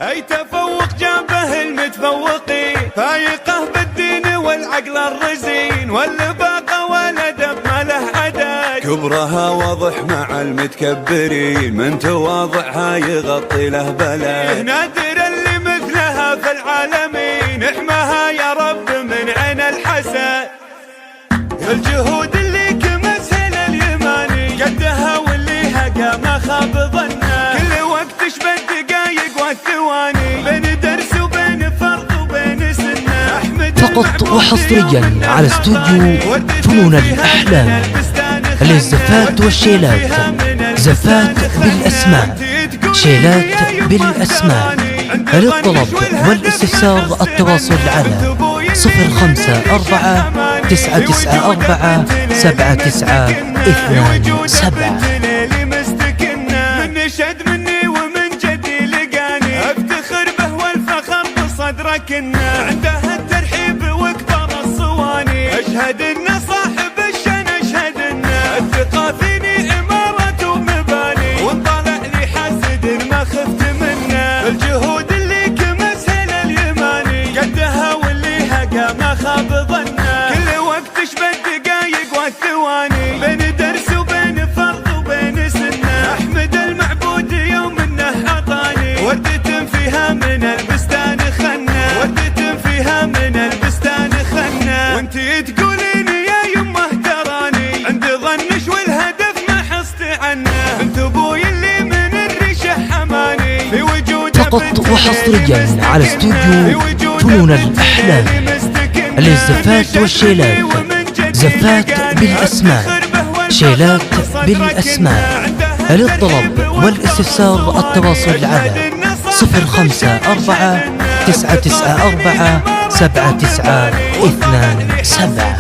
اي تفوق جابه المتفوقين، فايقه بالدين والعقل الرزين، واللباقه والادب ما له عدد، كبرها واضح مع المتكبرين، من تواضعها يغطي له بلد، نادر اللي مثلها في العالمين، احماها يا رب من عين الحسد. الجهود اللي كمسها اليماني، قدها واللي هقى ما خاب ظنه، كل وقت شبه الدقايق والثواني، بين درس وبين فرض وبين سنه، فقط وحصريا على استوديو فنون الأحلام للزفات والشيلات، زفات بالأسماء، شيلات بالأسماء. للطلب والاستفسار التواصل على 054-994-792-7. من شد مني ومن جدي لقاني، افتخر به والفخر بصدرك انه عنده الترحيب وكبر الصواني، اشهد انه صاحب الشان، اشهد انه الثقة فيني امارة ومباني، وان طالع لي حاسد ما خفت منه، الجهود اللي كمسها اليماني، قدها واللي هقى ما خاب ظنه، كل وقت شبه الدقايق والثواني، بين درس وبين فرض وبين سنه، احمد المعبود يوم انه عطاني، وردة فيها من البستان خنه، وردة فيها من البستان خنه، وانتي تقولين يا يمه تراني، عند ظنش والهدف ما حصت عنه، انت ابوي اللي من الريشه حماني، في وجوده فقط وحصريا على استوديو فنون الأحلام للزفات والشيلات، زفات بالأسماء، شيلات بالأسماء. للطلب والاستفسار التواصل على 054-994-792-7.